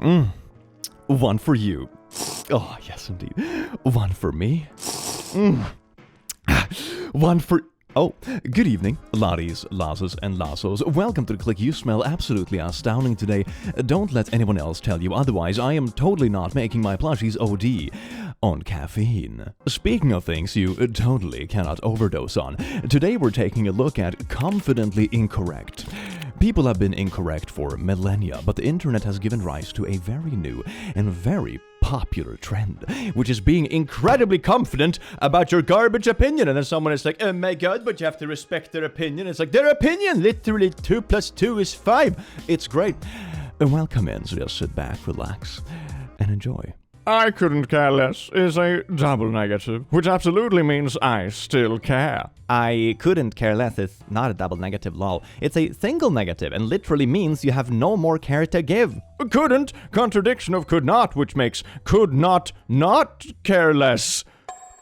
One for you. Oh, yes, indeed. One for me. One for... Oh, good evening, laddies, lasses, and lassos. Welcome to the Click. You smell absolutely astounding today. Don't let anyone else tell you otherwise. I am totally not making my plushies OD on caffeine. Speaking of things you totally cannot overdose on, today we're taking a look at Confidently Incorrect. People have been incorrect for millennia, but the internet has given rise to a very new and very popular trend, which is being incredibly confident about your garbage opinion. And then someone is like, oh my god, but you have to respect their opinion. It's like, their opinion, literally 2 + 2 is 5. It's great. Welcome in, so just sit back, relax, and enjoy. I couldn't care less is a double negative, which absolutely means I still care. I couldn't care less is not a double negative, lol. It's a single negative and literally means you have no more care to give. Couldn't, contradiction of could not, which makes could not care less.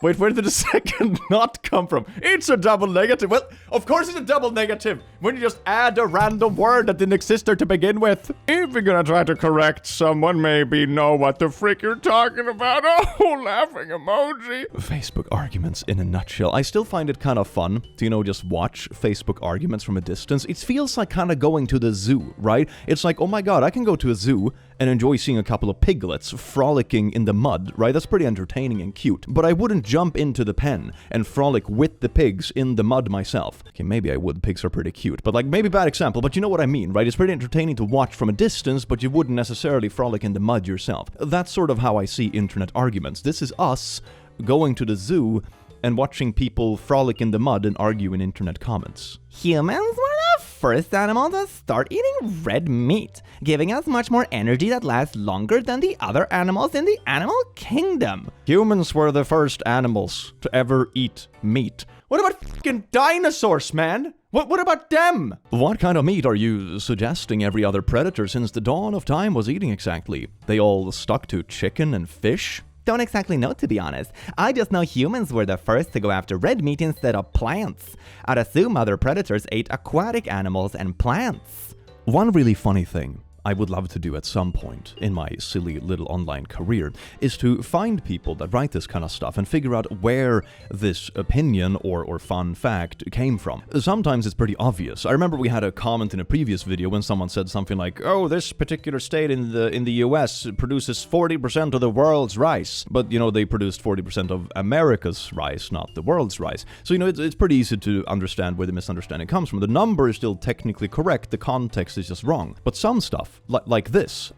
Wait, where did the second not come from? It's a double negative. Well, of course it's a double negative when you just add a random word that didn't exist there to begin with. If you're gonna try to correct someone, maybe know what the frick you're talking about. Oh, laughing emoji. Facebook arguments in a nutshell. I still find it kind of fun to, just watch Facebook arguments from a distance. It feels like kind of going to the zoo, right? It's like, oh my god, I can go to a zoo and enjoy seeing a couple of piglets frolicking in the mud, right? That's pretty entertaining and cute. But I wouldn't jump into the pen and frolic with the pigs in the mud myself. Okay, maybe I would. Pigs are pretty cute. But maybe bad example, but you know what I mean, right? It's pretty entertaining to watch from a distance, but you wouldn't necessarily frolic in the mud yourself. That's sort of how I see internet arguments. This is us going to the zoo and watching people frolic in the mud and argue in internet comments. Humans were the first animal to start eating red meat, giving us much more energy that lasts longer than the other animals in the animal kingdom. Humans were the first animals to ever eat meat. What about fucking dinosaurs, man? What about them? What kind of meat are you suggesting every other predator since the dawn of time was eating exactly? They all stuck to chicken and fish? Don't exactly know, to be honest. I just know humans were the first to go after red meat instead of plants. I'd assume other predators ate aquatic animals and plants. One really funny thing I would love to do at some point in my silly little online career is to find people that write this kind of stuff and figure out where this opinion or fun fact came from. Sometimes it's pretty obvious. I remember we had a comment in a previous video when someone said something like, oh, this particular state in the US produces 40% of the world's rice. But, they produced 40% of America's rice, not the world's rice. So, it's pretty easy to understand where the misunderstanding comes from. The number is still technically correct, the context is just wrong. But some stuff, like this,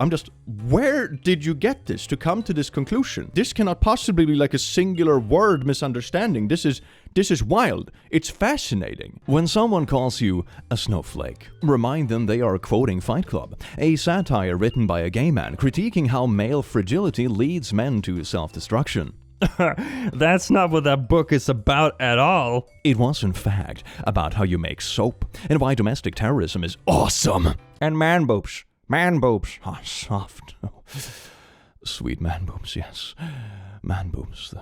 where did you get this to come to this conclusion? This cannot possibly be like a singular word misunderstanding. This is wild. It's fascinating. When someone calls you a snowflake, remind them they are quoting Fight Club, a satire written by a gay man critiquing how male fragility leads men to self-destruction. That's not what that book is about at all. It was, in fact, about how you make soap and why domestic terrorism is awesome. And man boobs. Man boobs. Ah, soft. Oh. Sweet man boobs, yes. Man boobs,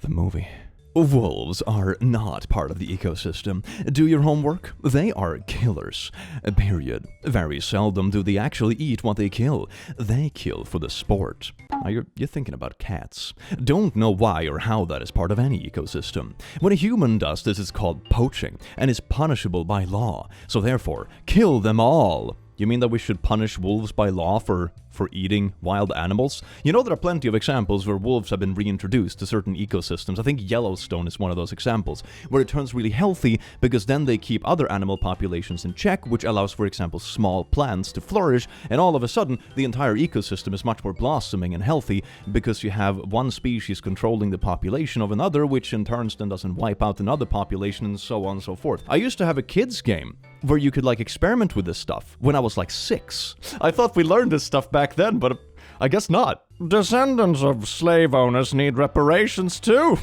the movie. Wolves are not part of the ecosystem. Do your homework. They are killers. Period. Very seldom do they actually eat what they kill. They kill for the sport. Now you're thinking about cats. Don't know why or how that is part of any ecosystem. When a human does this, it's called poaching and is punishable by law. So therefore, kill them all. You mean that we should punish wolves by law for eating wild animals? There are plenty of examples where wolves have been reintroduced to certain ecosystems. I think Yellowstone is one of those examples, where it turns really healthy because then they keep other animal populations in check, which allows, for example, small plants to flourish, and all of a sudden, the entire ecosystem is much more blossoming and healthy because you have one species controlling the population of another, which in turn then doesn't wipe out another population, and so on and so forth. I used to have a kids game where you could experiment with this stuff when I was 6. I thought we learned this stuff back then, but I guess not. Descendants of slave owners need reparations too.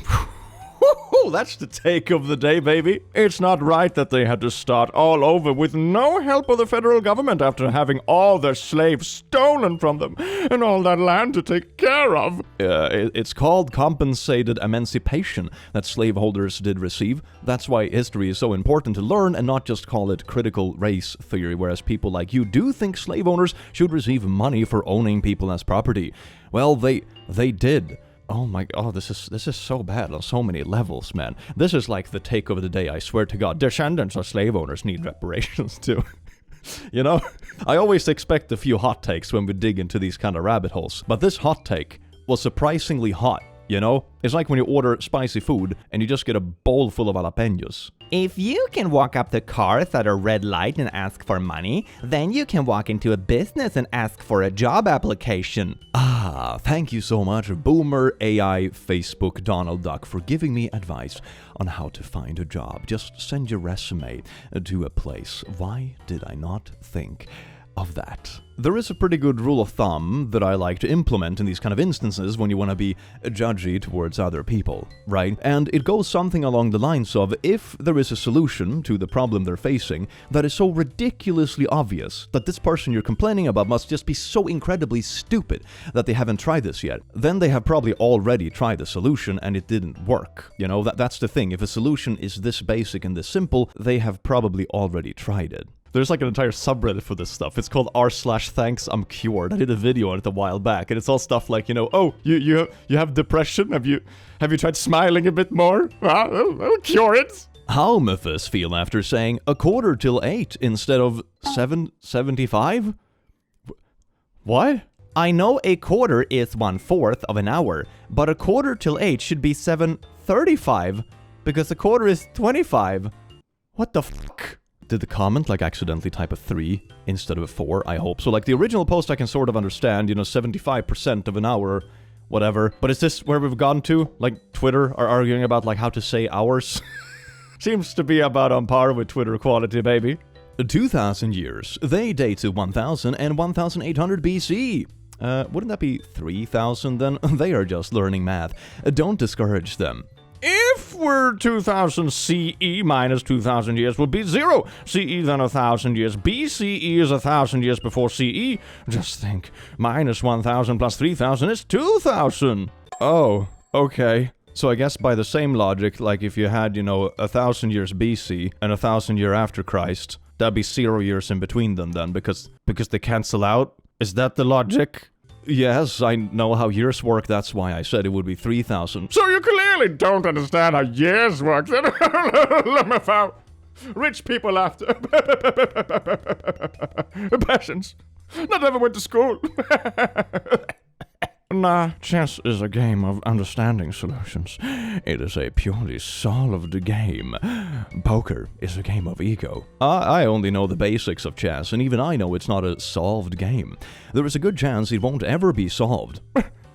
Woo, that's the take of the day, baby. It's not right that they had to start all over with no help of the federal government after having all their slaves stolen from them and all that land to take care of. It's called compensated emancipation that slaveholders did receive. That's why history is so important to learn and not just call it critical race theory, whereas people like you do think slave owners should receive money for owning people as property. Well, they did. Oh my god, this is so bad on so many levels, man. This is like the take of the day, I swear to god. Descendants of slave owners need reparations too. You know? I always expect a few hot takes when we dig into these kind of rabbit holes, but this hot take was surprisingly hot, you know? It's like when you order spicy food and you just get a bowl full of jalapenos. If you can walk up to cars at a red light and ask for money, then you can walk into a business and ask for a job application. Thank you so much, Boomer AI Facebook Donald Duck, for giving me advice on how to find a job. Just send your resume to a place. Why did I not think of that? There is a pretty good rule of thumb that I like to implement in these kind of instances when you want to be judgy towards other people, right? And it goes something along the lines of, if there is a solution to the problem they're facing that is so ridiculously obvious that this person you're complaining about must just be so incredibly stupid that they haven't tried this yet, then they have probably already tried the solution and it didn't work. You know, that's the thing. If a solution is this basic and this simple, they have probably already tried it. There's like an entire subreddit for this stuff. It's called r/thanks I'm cured. I did a video on it a while back, and it's all stuff like, you know, oh, you have depression? Have you tried smiling a bit more? I'll cure it. How Memphis feel after saying 8:15 instead of 7:75? What? I know a quarter is 1/4 of an hour, but 8:15 should be 7:35 because a quarter is 25. What the fuck? Did the comment like accidentally type a 3 instead of a 4? I hope so. Like the original post I can sort of understand, you know, 75% of an hour, whatever. But is this where we've gotten to? Like Twitter are arguing about like how to say hours? Seems to be about on par with Twitter quality, baby. 2,000 years. They date to 1,000 and 1,800 BC. Wouldn't that be 3,000 then? They are just learning math. Don't discourage them. If we're 2000 CE minus 2000 years would be 0. CE then 1,000 years. BCE is 1,000 years before CE. Just think, minus 1,000 plus 3,000 is 2,000. Oh, okay. So I guess by the same logic, like if you had, you know, 1,000 years BC and 1,000 year after Christ, that'd be 0 years in between them then, because they cancel out? Is that the logic? Yes, I know how years work, that's why I said it would be 3,000. So you clearly don't understand how years work. Rich people after passions. Not ever went to school. Nah, chess is a game of understanding solutions. It is a purely solved game. Poker is a game of ego. I only know the basics of chess, and even I know it's not a solved game. There is a good chance it won't ever be solved.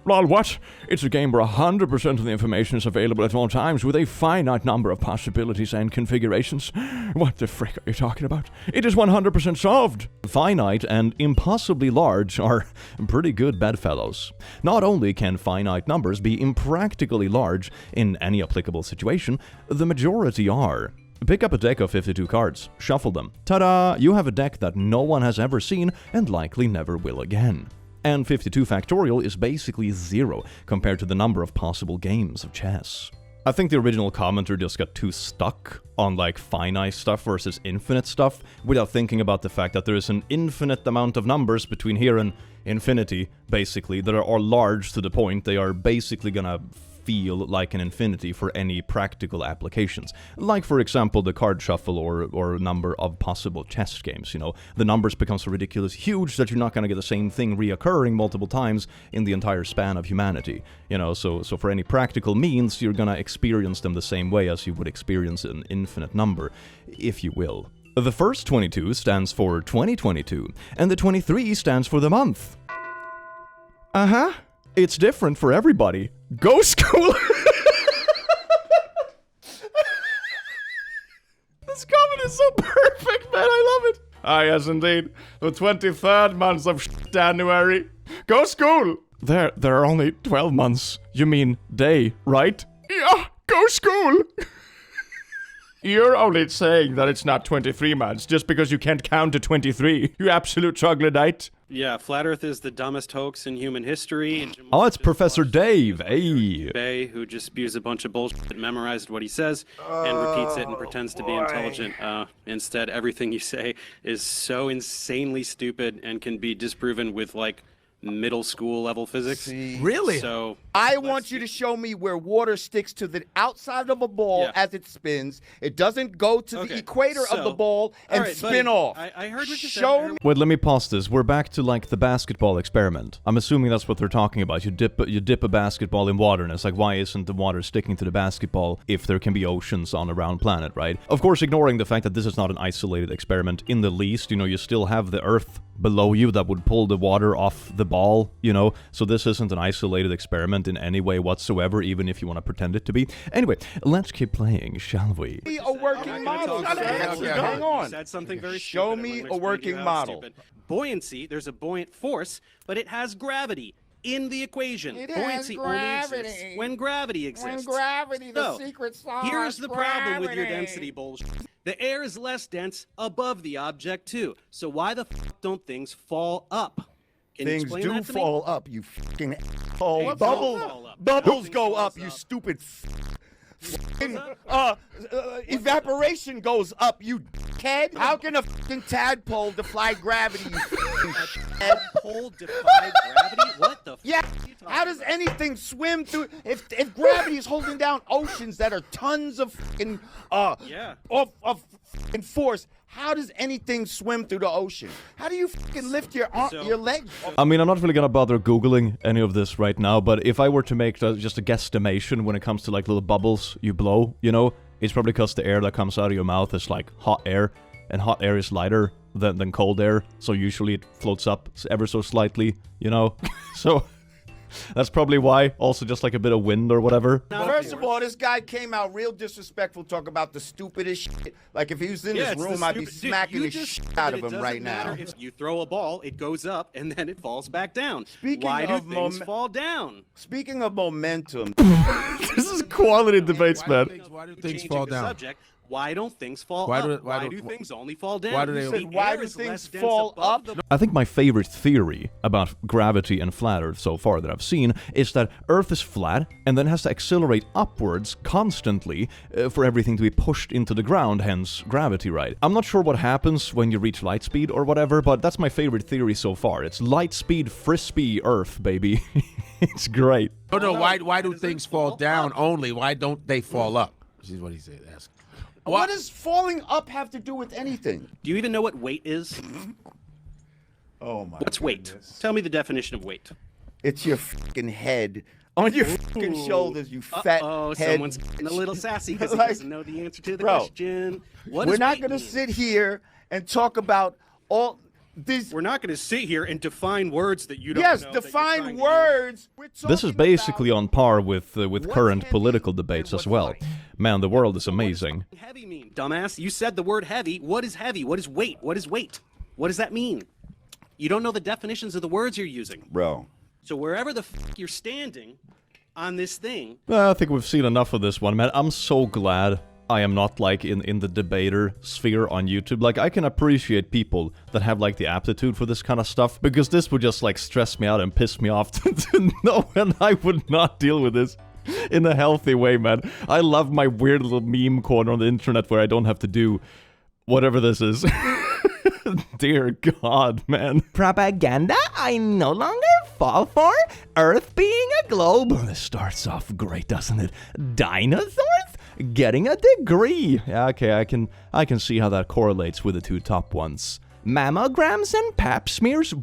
Lol, what? It's a game where 100% of the information is available at all times with a finite number of possibilities and configurations. What the frick are you talking about? It is 100% solved. Finite and impossibly large are pretty good bedfellows. Not only can finite numbers be impractically large in any applicable situation, the majority are. Pick up a deck of 52 cards, shuffle them. Ta-da! You have a deck that no one has ever seen and likely never will again. And 52 factorial is basically 0 compared to the number of possible games of chess. I think the original commenter just got too stuck on like finite stuff versus infinite stuff without thinking about the fact that there is an infinite amount of numbers between here and infinity, basically, that are large to the point they are basically gonna feel like an infinity for any practical applications. Like, for example, the card shuffle or number of possible chess games, you know. The numbers become so ridiculously huge that you're not going to get the same thing reoccurring multiple times in the entire span of humanity, you know. So for any practical means, you're going to experience them the same way as you would experience an infinite number, if you will. The first 22 stands for 2022, and the 23 stands for the month. Uh-huh. It's different for everybody. Go school! This comment is so perfect, man. I love it. Ah, yes, indeed. The 23rd month of January. Go school! There are only 12 months. You mean day, right? Yeah, Go school! You're only saying that it's not 23 months just because you can't count to 23. You absolute troglodyte. Yeah, Flat Earth is the dumbest hoax in human history. Oh, it's Professor Dave. Hey. Bay, who just spews a bunch of bullshit, memorized what he says, and repeats it and pretends to be intelligent. Instead, everything you say is so insanely stupid and can be disproven with, like, middle school level physics. Really? So I want you to show me where water sticks to the outside of a ball as it spins. It doesn't go to the equator of the ball and spin off. I heard what you Show me. Wait, let me pause this. We're back to like the basketball experiment. I'm assuming that's what they're talking about. You dip a basketball in water, and it's like, why isn't the water sticking to the basketball if there can be oceans on a round planet, right? Of course, ignoring the fact that this is not an isolated experiment in the least. You know, you still have the Earth below you that would pull the water off the ball, you know? So this isn't an isolated experiment in any way whatsoever, even if you want to pretend it to be. Anyway, let's keep playing, shall we? A working model. Hang on. said something very Show stupid. me I'm a gonna working explain to you how it's model. stupid. Buoyancy, there's a buoyant force, but it has gravity in the equation. It Buoyancy has only gravity. exists when gravity exists. When gravity, the So, secret sauce. Here's the problem with your gravity. density bullshit. The air is less dense above the object too. So why the f don't things fall up? Can you Things explain do that to me? fall up, you fucking asshole. Things Bubbles, don't fall up. bubbles Things go falls up, you up. stupid. Evaporation goes up, you dickhead. How can a fucking tadpole defy gravity? You fucking dickhead? Tadpole defy gravity? What the f Yeah. are you talking How does about? anything swim through? If gravity is holding down oceans that are tons of fucking of fucking force, how does anything swim through the ocean? How do you fucking lift your your legs? I mean, I'm not really gonna bother Googling any of this right now, but if I were to make just a guesstimation when it comes to like little bubbles you blow, you know, it's probably because the air that comes out of your mouth is like hot air, and hot air is lighter than cold air, so usually it floats up ever so slightly, you know? So that's probably why. Also just like a bit of wind or whatever. First of all, this guy came out real disrespectful, talk about the stupidest shit. Like if he was in this it's the room, I'd be stupid- Dude, smacking you the just shit said out that of it him right doesn't matter now. If you throw a ball, it goes up and then it falls back down. Speaking Why do of things fall down? Speaking of momentum, This is quality debates, man. Why do things Changing fall the down? Subject. Why don't things fall Why up? do- why why do do- things only fall down? why do they- The said, why air do is things less dense fall above up? the- I think my favorite theory about gravity and flat Earth so far that I've seen is that Earth is flat and then has to accelerate upwards constantly for everything to be pushed into the ground, hence gravity, right? I'm not sure what happens when you reach light speed or whatever, but that's my favorite theory so far. It's light speed frisbee Earth, baby. It's great. Oh no, why do things fall down only? Why don't they fall up? This is what he said. Ask. what does falling up have to do with anything? Do you even know what weight is? Oh my! What's weight? Tell me the definition of weight. It's your fucking head on your fucking shoulders, you fat Oh, head. someone's getting a little sassy because he Like, doesn't know the answer to the bro, question. What We're does not weight gonna mean? sit here and talk about all these. We're not going to sit here and define words that you don't Yes, know. that you're define trying to words. We're This is talking basically about on par with what's current heavy political and debates as what's well. light. Man, the world is What does amazing. fucking heavy mean, dumbass? You said the word heavy. What is heavy? What is weight? What is weight? What does that mean? You don't know the definitions of the words you're using. bro. So wherever the f you're standing on this thing, Well, I think we've seen enough of this one, man. I'm so glad I am not like in the debater sphere on YouTube. Like, I can appreciate people that have like the aptitude for this kind of stuff, because this would just like stress me out and piss me off to know, and I would not deal with this in a healthy way, man. I love my weird little meme corner on the internet where I don't have to do whatever this is. Dear God, man. Propaganda I no longer fall for? Earth being a globe? This starts off great, doesn't it? Dinosaurs? Getting a degree. Yeah, okay, I can see how that correlates with the two top ones. Mammograms and pap smears?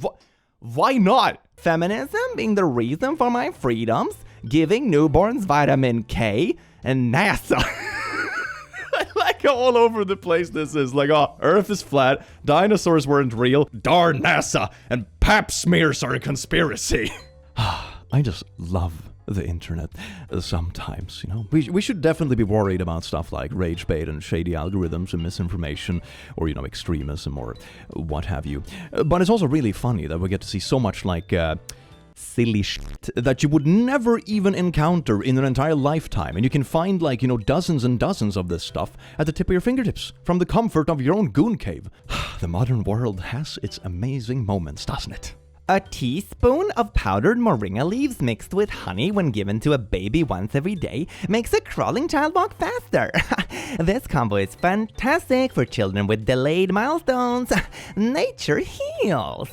Why not? Feminism being the reason for my freedoms? Giving newborns vitamin K? And NASA? Like all over the place this is. Like, oh, Earth is flat, dinosaurs weren't real, darn NASA, and pap smears are a conspiracy. I just love the internet sometimes, you know. We should definitely be worried about stuff like rage bait and shady algorithms and misinformation, or, you know, extremism or what have you. But it's also really funny that we get to see so much like silly shit that you would never even encounter in an entire lifetime. And you can find like, dozens and dozens of this stuff at the tip of your fingertips from the comfort of your own goon cave. The modern world has its amazing moments, doesn't it? A teaspoon of powdered moringa leaves mixed with honey when given to a baby once every day makes a crawling child walk faster. This combo is fantastic for children with delayed milestones. Nature heals.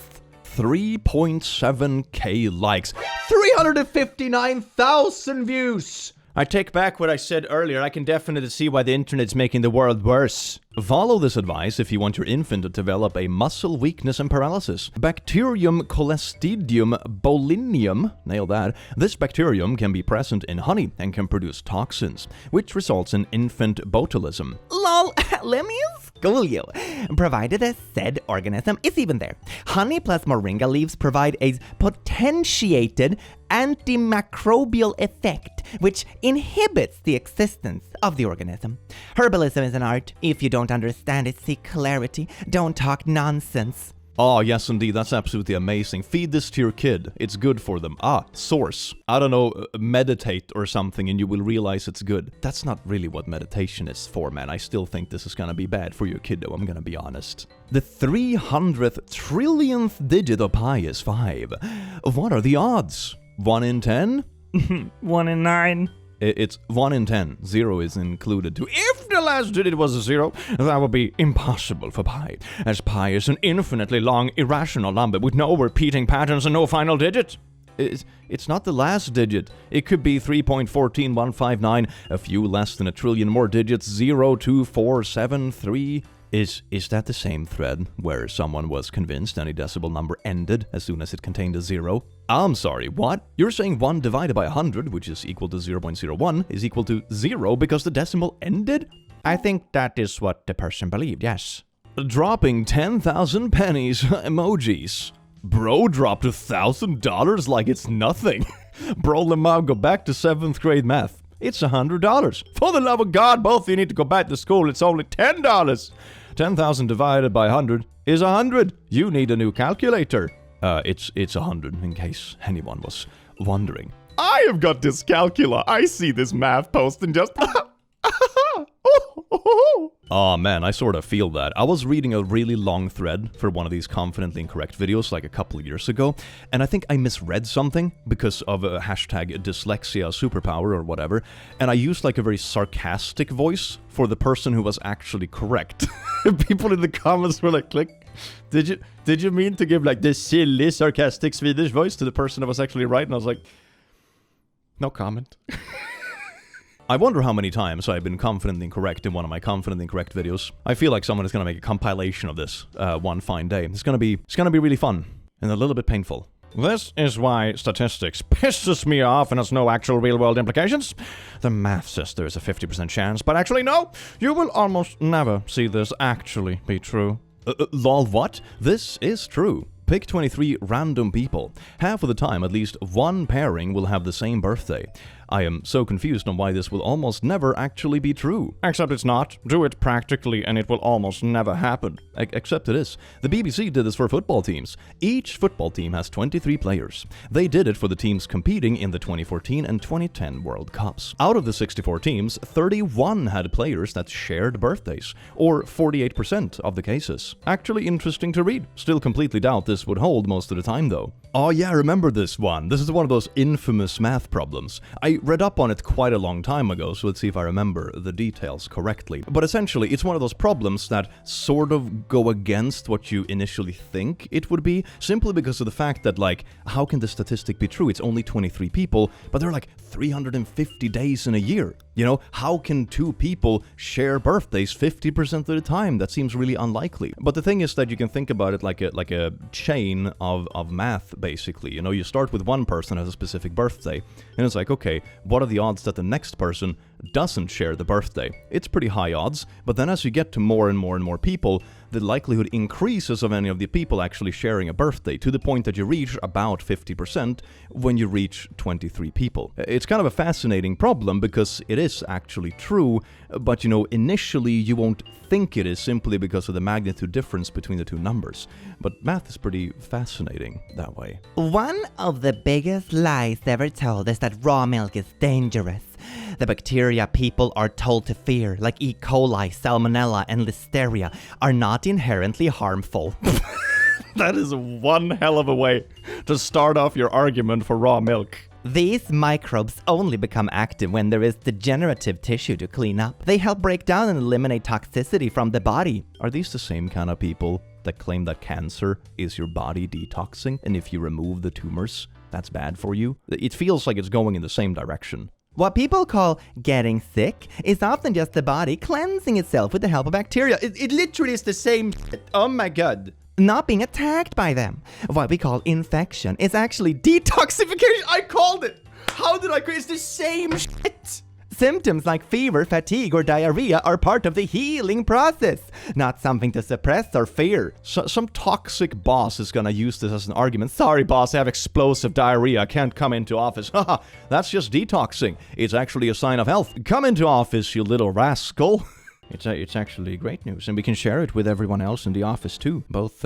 3.7k likes. 359,000 views! I take back what I said earlier. I can definitely see why the internet's making the world worse. Follow this advice if you want your infant to develop a muscle weakness and paralysis. Bacterium Cholestidium botulinum, nail that. This bacterium can be present in honey and can produce toxins, which results in infant botulism. Lol, let me school you. Provided the said organism is even there. Honey plus moringa leaves provide a potentiated antimicrobial effect, which inhibits the existence of the organism. Herbalism is an art. If you don't understand it, seek clarity. Don't talk nonsense. Oh, yes, indeed. That's absolutely amazing. Feed this to your kid. It's good for them. Source. I don't know, meditate or something and you will realize it's good. That's not really what meditation is for, man. I still think this is gonna be bad for your kiddo, I'm gonna be honest. The 300th trillionth digit of pi is 5. What are the odds? 1 in 10? 1 in 9. It's 1 in 10. 0 is included too. If the last digit was a 0, that would be impossible for pi, as pi is an infinitely long, irrational number with no repeating patterns and no final digit. It's not the last digit. It could be 3.14159, a few less than a trillion more digits, 02473. Is that the same thread where someone was convinced any decimal number ended as soon as it contained a 0? I'm sorry, what? You're saying 1 divided by 100, which is equal to 0.01, is equal to 0 because the decimal ended? I think that is what the person believed, yes. Dropping 10,000 pennies emojis. Bro dropped $1,000 like it's nothing. Bro Lamau, go back to 7th grade math. It's $100. For the love of God, both of you need to go back to school. It's only $10. 10,000 divided by 100 is 100. You need a new calculator. It's 100 in case anyone was wondering. I have got dyscalculia. I see this math post and just... Oh man, I sort of feel that. I was reading a really long thread for one of these Confidently Incorrect videos like a couple of years ago, and I think I misread something because of a hashtag dyslexia superpower or whatever, and I used like a very sarcastic voice for the person who was actually correct. People in the comments were like, click. Did you mean to give like this silly sarcastic Swedish voice to the person that was actually right? And I was like, no comment. I wonder how many times I've been confidently incorrect in one of my confidently incorrect videos. I feel like someone is going to make a compilation of this one fine day. It's going to be really fun and a little bit painful. This is why statistics pisses me off and has no actual real-world implications. The math says there is a 50% chance, but actually no, you will almost never see this actually be true. Lol, what? This is true. Pick 23 random people. Half of the time, at least one pairing will have the same birthday. I am so confused on why this will almost never actually be true. Except it's not. Do it practically and it will almost never happen. Except it is. The BBC did this for football teams. Each football team has 23 players. They did it for the teams competing in the 2014 and 2010 World Cups. Out of the 64 teams, 31 had players that shared birthdays, or 48% of the cases. Actually interesting to read. Still completely doubt this would hold most of the time though. Oh yeah, I remember this one. This is one of those infamous math problems. I read up on it quite a long time ago, so let's see if I remember the details correctly. But essentially, it's one of those problems that sort of go against what you initially think it would be, simply because of the fact that, like, how can the statistic be true? It's only 23 people, but there are like 350 days in a year. You know, how can two people share birthdays 50% of the time? That seems really unlikely. But the thing is that you can think about it like a chain of math, basically. You know, you start with one person who has a specific birthday, and it's like, okay, what are the odds that the next person doesn't share the birthday. It's pretty high odds, but then as you get to more and more and more people, the likelihood increases of any of the people actually sharing a birthday to the point that you reach about 50% when you reach 23 people. It's kind of a fascinating problem because it is actually true, but initially you won't think it is simply because of the magnitude difference between the two numbers. But math is pretty fascinating that way. One of the biggest lies ever told is that raw milk is dangerous. The bacteria people are told to fear, like E. coli, salmonella, and listeria, are not inherently harmful. That is one hell of a way to start off your argument for raw milk. These microbes only become active when there is degenerative tissue to clean up. They help break down and eliminate toxicity from the body. Are these the same kind of people that claim that cancer is your body detoxing, and if you remove the tumors, that's bad for you? It feels like it's going in the same direction. What people call getting sick is often just the body cleansing itself with the help of bacteria. It literally is the same shit. Oh my god. Not being attacked by them. What we call infection is actually detoxification. I called it. How did I create? It's the same shit. Symptoms like fever, fatigue, or diarrhea are part of the healing process, not something to suppress or fear. Some toxic boss is gonna use this as an argument. Sorry, boss, I have explosive diarrhea. I can't come into office. Haha, that's just detoxing. It's actually a sign of health. Come into office, you little rascal. It's actually great news, and we can share it with everyone else in the office too, both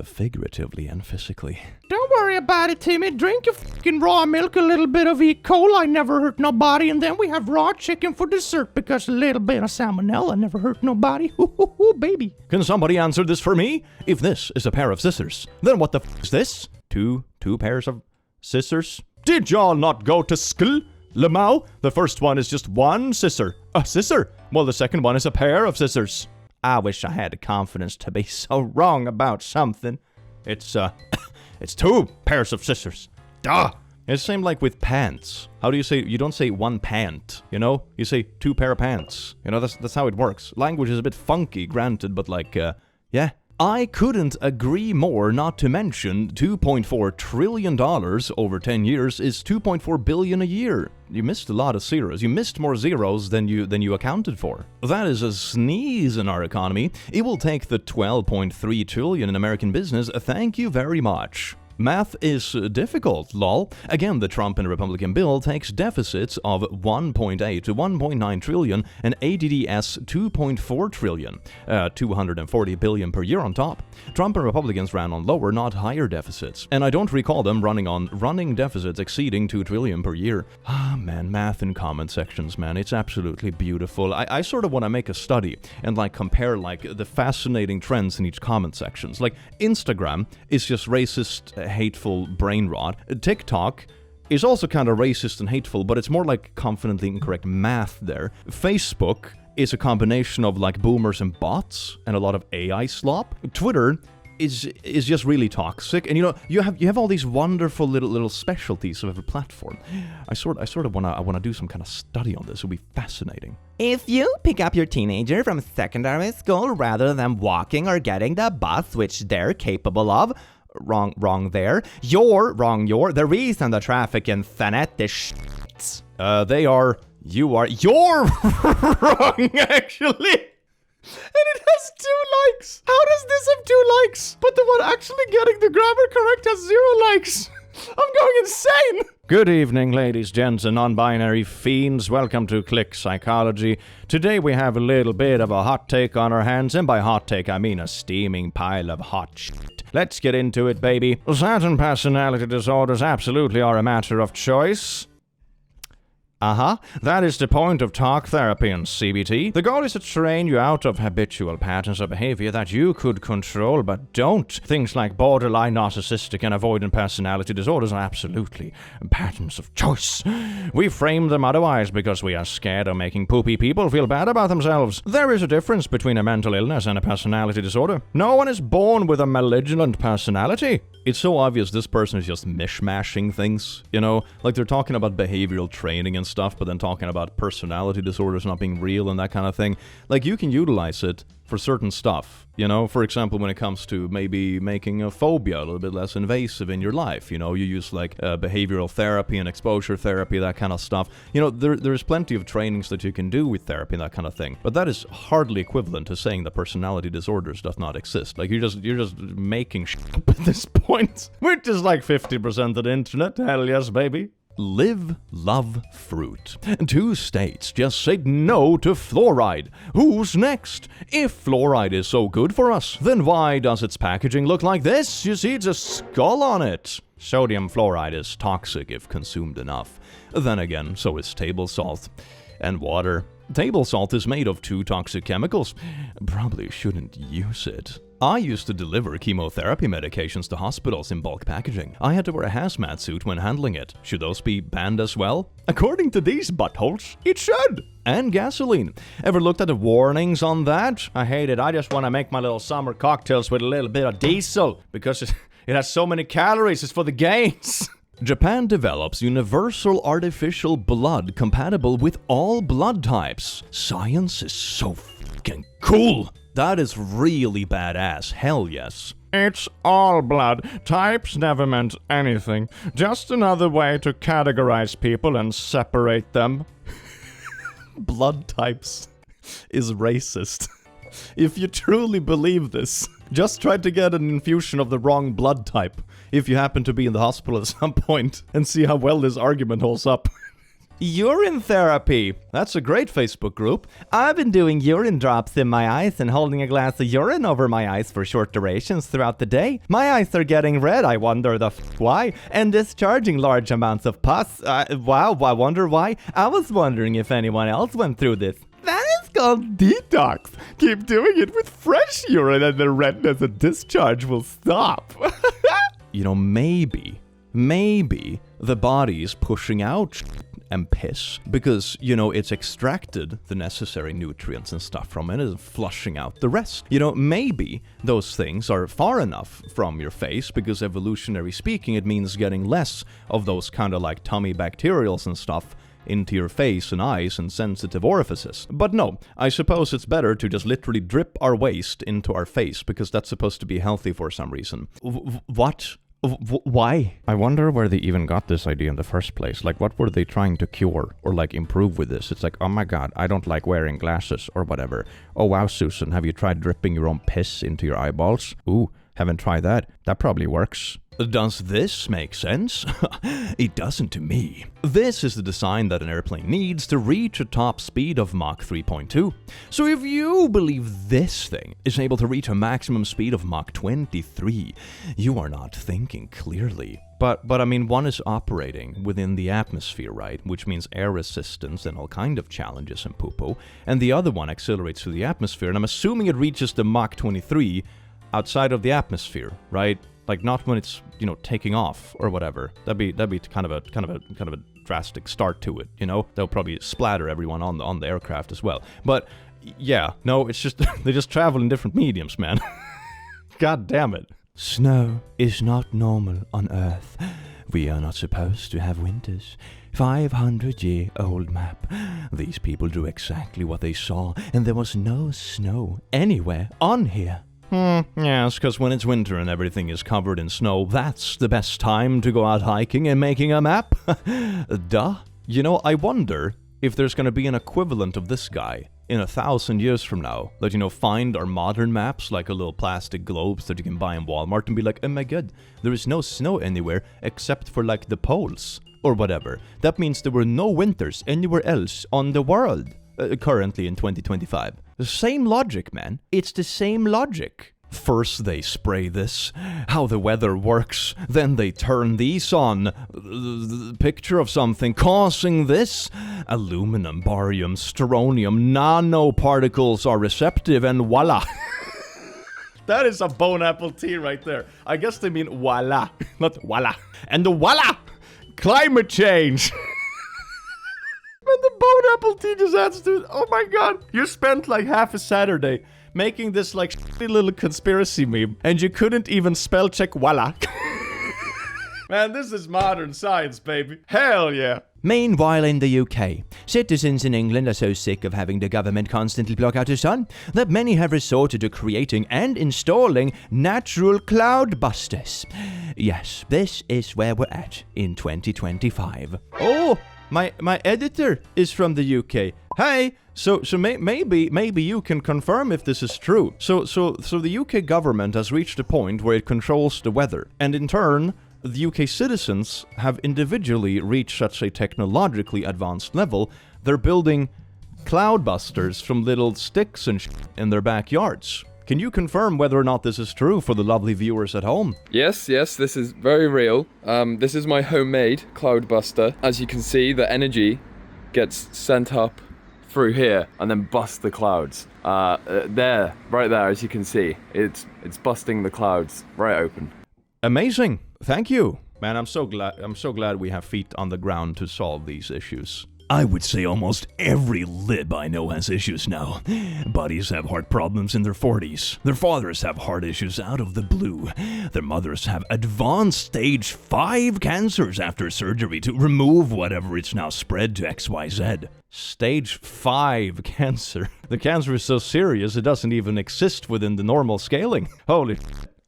figuratively and physically. Don't worry about it, Timmy. Drink your fucking raw milk, a little bit of E. coli never hurt nobody, and then we have raw chicken for dessert because a little bit of salmonella never hurt nobody. Ooh, baby. Can somebody answer this for me? If this is a pair of scissors, then what the is this? Two pairs of scissors? Did y'all not go to school? Lemau, the first one is just one scissor. A scissor? Well, the second one is a pair of scissors. I wish I had the confidence to be so wrong about something. It's two pairs of scissors. Duh! It's the same like with pants. How do you say, you don't say one pant, You say two pair of pants. That's how it works. Language is a bit funky, granted, but yeah. I couldn't agree more, not to mention $2.4 trillion over 10 years is $2.4 billion a year. You missed a lot of zeros. You missed more zeros than you accounted for. That is a sneeze in our economy. It will take the $12.3 trillion in American business. Thank you very much. Math is difficult, lol. Again, the Trump and Republican bill takes deficits of 1.8 to 1.9 trillion and ADDS 2.4 trillion, 240 billion per year on top. Trump and Republicans ran on lower, not higher deficits, and I don't recall them running deficits exceeding 2 trillion per year. Ah, man, math in comment sections, man, it's absolutely beautiful. I sort of want to make a study and compare the fascinating trends in each comment sections. Instagram is just racist, hateful brain rot. TikTok is also kind of racist and hateful, but it's more like confidently incorrect math there. Facebook is a combination of boomers and bots and a lot of AI slop. Twitter is just really toxic, and you have all these wonderful little specialties of every platform. I sort of wanna do some kind of study on this. It would be fascinating. If you pick up your teenager from secondary school rather than walking or getting the bus, which they're capable of, wrong there. You're the reason the traffic in Thanet is shit. You're wrong, actually. And it has 2 likes. How does this have 2 likes? But the one actually getting the grammar correct has 0 likes. I'm going insane. Good evening, ladies, gents, and non-binary fiends. Welcome to Click Psychology. Today we have a little bit of a hot take on our hands, and by hot take I mean a steaming pile of hot shit. Let's get into it, baby. Certain personality disorders absolutely are a matter of choice. That is the point of talk therapy and CBT. The goal is to train you out of habitual patterns of behavior that you could control but don't. Things like borderline, narcissistic, and avoidant personality disorders are absolutely patterns of choice. We frame them otherwise because we are scared of making poopy people feel bad about themselves. There is a difference between a mental illness and a personality disorder. No one is born with a malignant personality. It's so obvious this person is just mishmashing things, they're talking about behavioral training and and stuff, but then talking about personality disorders not being real and that kind of thing. Like, you can utilize it for certain stuff, you know? For example, when it comes to maybe making a phobia a little bit less invasive in your life, you know? You use, like, behavioral therapy and exposure therapy, that kind of stuff. You know, there's plenty of trainings that you can do with therapy and that kind of thing. But that is hardly equivalent to saying that personality disorders does not exist. Like, you're just making shit up at this point. Which is like 50% of the internet. Hell yes, baby. Live, love, fruit. 2 states just said no to fluoride. Who's next? If fluoride is so good for us, then why does its packaging look like this? You see, it's a skull on it. Sodium fluoride is toxic if consumed enough. Then again, so is table salt. And water. Table salt is made of 2 toxic chemicals. Probably shouldn't use it. I used to deliver chemotherapy medications to hospitals in bulk packaging. I had to wear a hazmat suit when handling it. Should those be banned as well? According to these buttholes, it should. And gasoline. Ever looked at the warnings on that? I hate it. I just want to make my little summer cocktails with a little bit of diesel because it has so many calories. It's for the gains. Japan develops universal artificial blood compatible with all blood types. Science is so fucking cool. That is really badass. Hell yes. It's all blood. Types never meant anything. Just another way to categorize people and separate them. Blood types is racist. If you truly believe this, just try to get an infusion of the wrong blood type if you happen to be in the hospital at some point and see how well this argument holds up. Urine therapy. That's a great Facebook group. I've been doing urine drops in my eyes and holding a glass of urine over my eyes for short durations throughout the day. My eyes are getting red, I wonder why, and discharging large amounts of pus. Wow, I wonder why. I was wondering if anyone else went through this. That is called detox. Keep doing it with fresh urine and the redness and discharge will stop. You know, maybe the body's pushing out and piss because, you know, it's extracted the necessary nutrients and stuff from it and flushing out the rest. You know, maybe those things are far enough from your face because evolutionary speaking, it means getting less of those kind of like tummy bacterials and stuff into your face and eyes and sensitive orifices. But no, I suppose it's better to just literally drip our waste into our face because that's supposed to be healthy for some reason. What? Why? I wonder where they even got this idea in the first place. Like, what were they trying to cure or, like, improve with this? It's like, oh my god, I don't like wearing glasses or whatever. Oh wow, Susan, have you tried dripping your own piss into your eyeballs? Ooh, haven't tried that. That probably works. Does this make sense? It doesn't to me. This is the design that an airplane needs to reach a top speed of Mach 3.2. So if you believe this thing is able to reach a maximum speed of Mach 23, you are not thinking clearly. But I mean, one is operating within the atmosphere, right? Which means air resistance and all kind of challenges and poo-poo. And the other one accelerates through the atmosphere, and I'm assuming it reaches the Mach 23 outside of the atmosphere, right? Like, not when it's, you know, taking off or whatever. That'd be kind of a drastic start to it, you know? They'll probably splatter everyone on the aircraft as well. But yeah, no, it's just they just travel in different mediums, man. God damn it. Snow is not normal on Earth. We are not supposed to have winters. 500-year-old map. These people drew exactly what they saw, and there was no snow anywhere on here. Yes, because when it's winter and everything is covered in snow, that's the best time to go out hiking and making a map. Duh. You know, I wonder if there's gonna be an equivalent of this guy in 1,000 years from now that, you know, find our modern maps, like a little plastic globes that you can buy in Walmart and be like, oh my god, there is no snow anywhere except for, like, the poles or whatever. That means there were no winters anywhere else on the world currently in 2025. The same logic, man. It's the same logic. First they spray this, how the weather works, then they turn these on, the picture of something causing this. Aluminum, barium, strontium, nanoparticles are receptive, and voila. That is a bone apple tea right there. I guess they mean voila, not voila. And the voila! Climate change! And the bone apple tea just adds to it. Oh my god. You spent like half a Saturday making this like shitty little conspiracy meme, and you couldn't even spell check voila. Man, this is modern science, baby. Hell yeah. Meanwhile, in the UK, citizens in England are so sick of having the government constantly block out the sun that many have resorted to creating and installing natural cloud busters. Yes, this is where we're at in 2025. Oh, my editor is from the UK. Hey, so maybe you can confirm if this is true. So the UK government has reached a point where it controls the weather, and in turn, the UK citizens have individually reached such a technologically advanced level, they're building cloudbusters from little sticks and in their backyards. Can you confirm whether or not this is true for the lovely viewers at home? Yes, this is very real. This is my homemade cloudbuster. As you can see, the energy gets sent up through here and then busts the clouds. Right there, as you can see, it's busting the clouds right open. Amazing. Thank you. Man, I'm so glad we have feet on the ground to solve these issues. I would say almost every lib I know has issues now. Buddies have heart problems in their 40s. Their fathers have heart issues out of the blue. Their mothers have advanced stage 5 cancers after surgery to remove whatever it's now spread to XYZ. Stage 5 cancer. The cancer is so serious it doesn't even exist within the normal scaling. Holy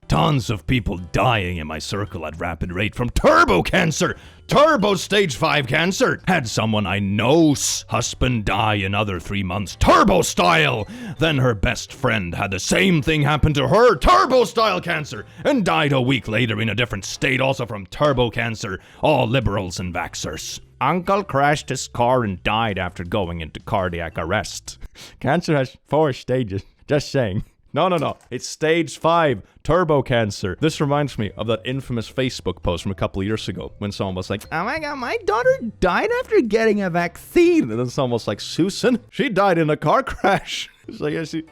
Tons of people dying in my circle at rapid rate from turbo cancer! Turbo stage 5 cancer! Had someone I know's husband die another 3 months, turbo style! Then her best friend had the same thing happen to her, turbo style cancer! And died a week later in a different state also from turbo cancer. All liberals and vaxxers. Uncle crashed his car and died after going into cardiac arrest. Cancer has 4 stages. Just saying. No. It's stage 5, turbo cancer. This reminds me of that infamous Facebook post from a couple of years ago when someone was like, oh my god, my daughter died after getting a vaccine. And then someone was like, Susan, she died in a car crash. It's like, yeah, she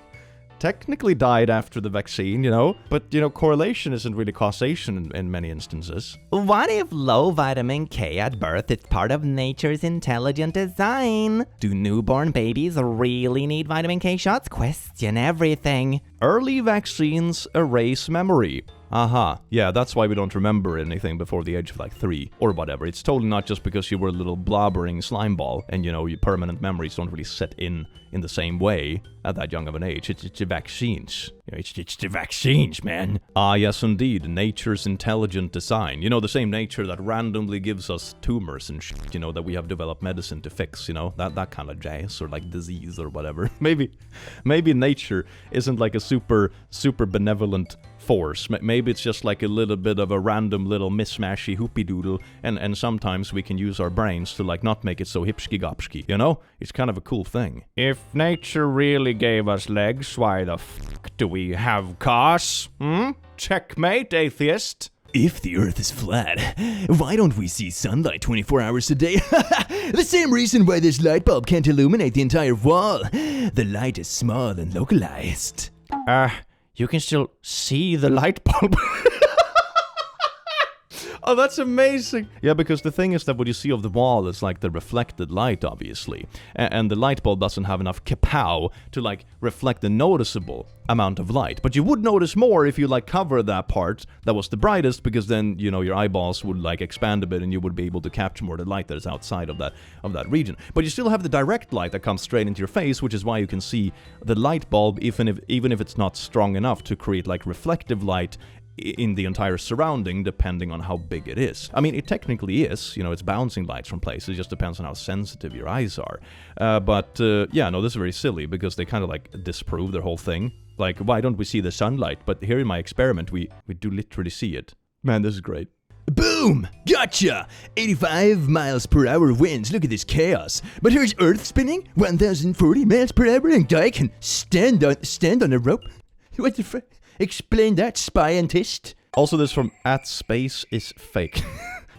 technically died after the vaccine, you know? But, correlation isn't really causation in many instances. What if low vitamin K at birth is part of nature's intelligent design? Do newborn babies really need vitamin K shots? Question everything. Early vaccines erase memory. Yeah, that's why we don't remember anything before the age of 3 or whatever. It's totally not just because you were a little blobbering slime ball and, your permanent memories don't really set in the same way at that young of an age. It's the vaccines. It's the vaccines, man. Yes, indeed. Nature's intelligent design. The same nature that randomly gives us tumors and shit, that we have developed medicine to fix, that kind of jazz or disease or whatever. Maybe nature isn't a super benevolent force. Maybe it's just a little bit of a random little mismashy hoopy doodle, and sometimes we can use our brains to not make it so hipsky-gopsky, It's kind of a cool thing. If nature really gave us legs, why the fuck do we have cars? Checkmate, atheist. If the Earth is flat, why don't we see sunlight 24 hours a day? The same reason why this light bulb can't illuminate the entire wall. The light is small and localized. You can still see the light bulb. Oh, that's amazing. Yeah, because the thing is that what you see of the wall is the reflected light, obviously. And the light bulb doesn't have enough kapow to reflect a noticeable amount of light. But you would notice more if you cover that part that was the brightest, because then, your eyeballs would expand a bit and you would be able to capture more of the light that is outside of that region. But you still have the direct light that comes straight into your face, which is why you can see the light bulb even if it's not strong enough to create reflective light in the entire surrounding, depending on how big it is. I mean, it technically is, it's bouncing lights from places, it just depends on how sensitive your eyes are. This is very silly, because they kind of disprove their whole thing. Why don't we see the sunlight? But here in my experiment, we do literally see it. Man, this is great. Boom! Gotcha! 85 miles per hour winds, look at this chaos. But here's Earth spinning, 1040 miles per hour, and I can stand on a rope. What the frick? Explain that, scientist. Also, this from @space is fake.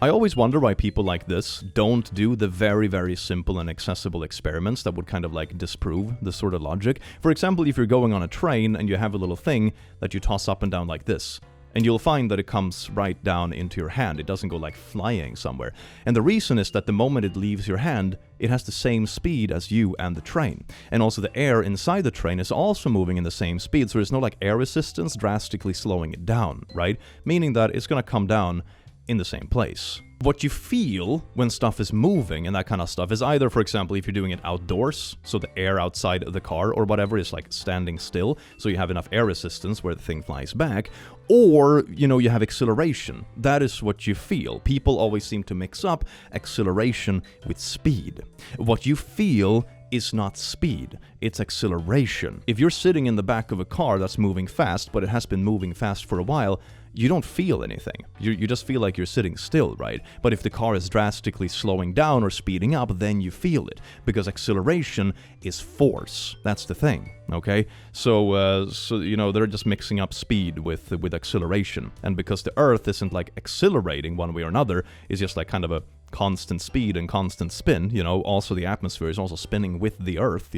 I always wonder why people like this don't do the very, very simple and accessible experiments that would kind of disprove this sort of logic. For example, if you're going on a train and you have a little thing that you toss up and down like this, and you'll find that it comes right down into your hand. It doesn't go flying somewhere. And the reason is that the moment it leaves your hand, it has the same speed as you and the train. And also the air inside the train is also moving in the same speed, so there's no air resistance drastically slowing it down, right? Meaning that it's gonna come down in the same place. What you feel when stuff is moving and that kind of stuff is either, for example, if you're doing it outdoors, so the air outside of the car or whatever is like standing still, so you have enough air resistance where the thing flies back, or, you have acceleration. That is what you feel. People always seem to mix up acceleration with speed. What you feel is not speed, it's acceleration. If you're sitting in the back of a car that's moving fast, but it has been moving fast for a while, you don't feel anything. You just feel like you're sitting still, right? But if the car is drastically slowing down or speeding up, then you feel it. Because acceleration is force. That's the thing, okay? So they're just mixing up speed with acceleration. And because the Earth isn't like accelerating one way or another, it's just like kind of a constant speed and constant spin, also the atmosphere is also spinning with the Earth,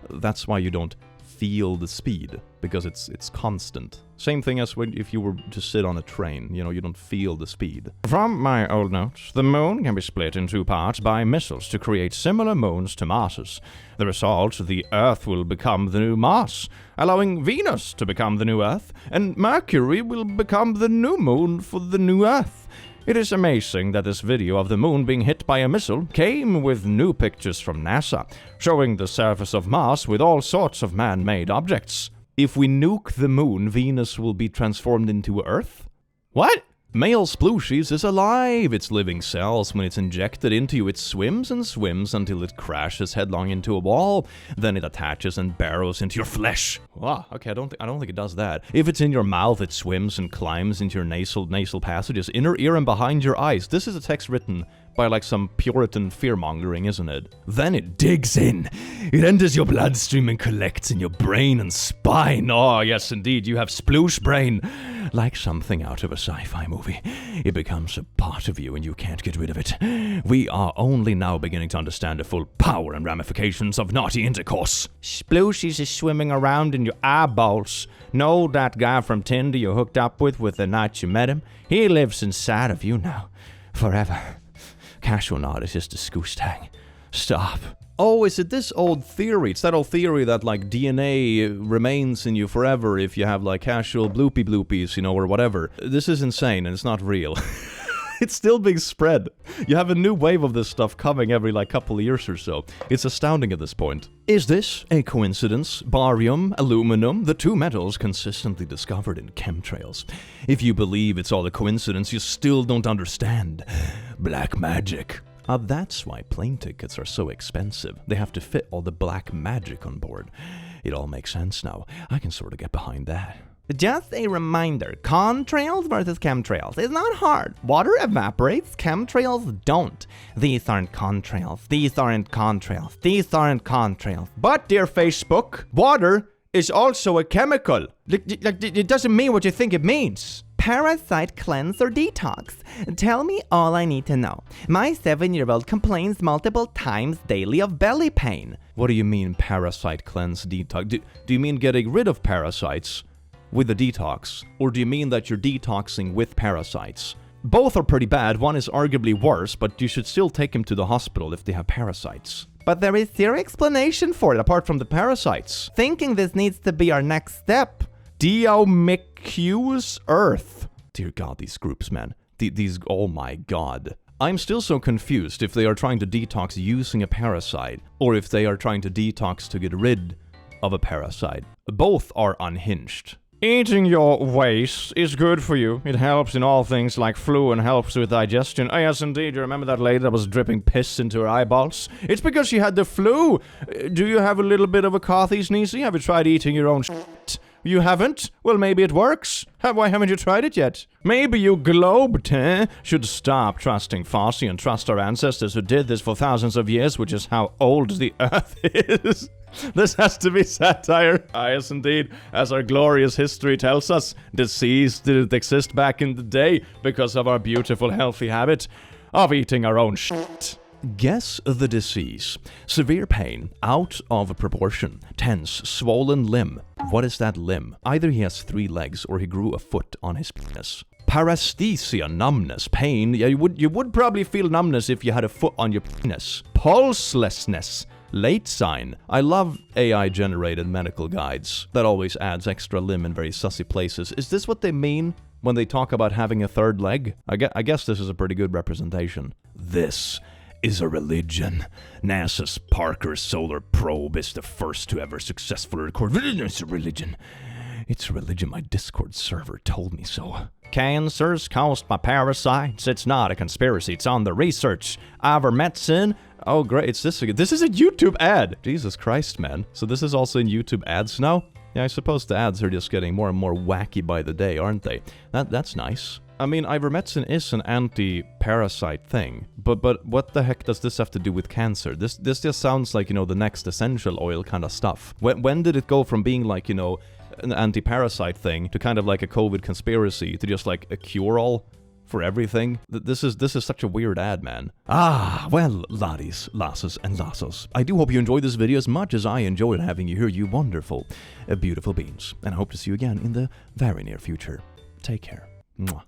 That's why you don't feel the speed, because it's constant. Same thing as if you were to sit on a train, you don't feel the speed. From my old notes, the moon can be split in 2 parts by missiles to create similar moons to Mars's. The result, the Earth will become the new Mars, allowing Venus to become the new Earth, and Mercury will become the new moon for the new Earth. It is amazing that this video of the moon being hit by a missile came with new pictures from NASA, showing the surface of Mars with all sorts of man-made objects. If we nuke the moon, Venus will be transformed into Earth? What? Male splooshies is alive. Its living cells, when it's injected into you, it swims and swims until it crashes headlong into a wall. Then it attaches and burrows into your flesh. Wow, okay, I don't think it does that. If it's in your mouth, it swims and climbs into your nasal passages, inner ear and behind your eyes. This is a text written by like some Puritan fear-mongering, isn't it? Then it digs in. It enters your bloodstream and collects in your brain and spine. Oh, yes, indeed, you have sploosh brain. Like something out of a sci-fi movie. It becomes a part of you and you can't get rid of it. We are only now beginning to understand the full power and ramifications of naughty intercourse. Splooshies is swimming around in your eyeballs. Know that guy from Tinder you hooked up with the night you met him? He lives inside of you now. Forever. Casual nod is just a scoosh tag. Stop. Oh, is it this old theory? It's that old theory that, like, DNA remains in you forever if you have, like, casual bloopies, or whatever. This is insane, and it's not real. It's still being spread. You have a new wave of this stuff coming every, couple of years or so. It's astounding at this point. Is this a coincidence? Barium, aluminum, the 2 metals consistently discovered in chemtrails. If you believe it's all a coincidence, you still don't understand. Black magic. That's why plane tickets are so expensive. They have to fit all the black magic on board. It all makes sense now. I can sort of get behind that. Just a reminder, contrails versus chemtrails is not hard. Water evaporates, chemtrails don't. These aren't contrails, these aren't contrails, these aren't contrails. But, dear Facebook, water is also a chemical. It doesn't mean what you think it means. Parasite cleanse or detox? Tell me all I need to know. My 7-year-old complains multiple times daily of belly pain. What do you mean parasite cleanse detox? Do you mean getting rid of parasites with the detox? Or do you mean that you're detoxing with parasites? Both are pretty bad. One is arguably worse, but you should still take him to the hospital if they have parasites. But there is zero explanation for it Apart from the parasites. Thinking this needs to be our next step. Dio-McHugh's Earth. Dear God, these groups, man. These, oh my God. I'm still so confused if they are trying to detox using a parasite, or if they are trying to detox to get rid of a parasite. Both are unhinged. Eating your waste is good for you. It helps in all things like flu and helps with digestion. Oh, yes, indeed. You remember that lady that was dripping piss into her eyeballs? It's because she had the flu. Do you have a little bit of a coughy sneezy? Have you tried eating your own shit? You haven't? Well, maybe it works. Why haven't you tried it yet? Maybe you globed, eh? Should stop trusting Fossey and trust our ancestors who did this for thousands of years, which is how old the Earth is. This has to be satire. Yes, indeed. As our glorious history tells us, disease didn't exist back in the day because of our beautiful, healthy habit of eating our own shit. Guess the disease. Severe pain, out of proportion, tense, swollen limb. What is that limb? Either he has 3 legs or he grew a foot on his penis. Paresthesia, numbness, pain. Yeah, you would probably feel numbness if you had a foot on your penis. Pulselessness. Late sign. I love AI-generated medical guides. That always adds extra limb in very sussy places. Is this what they mean when they talk about having a third leg. I guess this is a pretty good representation. This is a religion. NASA's Parker Solar Probe is the first to ever successfully record. It's a religion. It's a religion. My Discord server told me so. Cancers caused by parasites. It's not a conspiracy. It's on the research. Ivermectin. Oh, great. It's this again. This is a YouTube ad. Jesus Christ, man. So this is also in YouTube ads now? Yeah, I suppose the ads are just getting more and more wacky by the day, aren't they? That's nice. I mean, ivermectin is an anti-parasite thing, but what the heck does this have to do with cancer? This just sounds like, you know, the next essential oil kind of stuff. When did it go from being like, you know, an anti-parasite thing to kind of like a COVID conspiracy to just like a cure-all for everything? This is such a weird ad, man. Ah, well, laddies, lasses, and lassos, I do hope you enjoyed this video as much as I enjoyed having you here, you wonderful, beautiful beings. And I hope to see you again in the very near future. Take care. Mwah.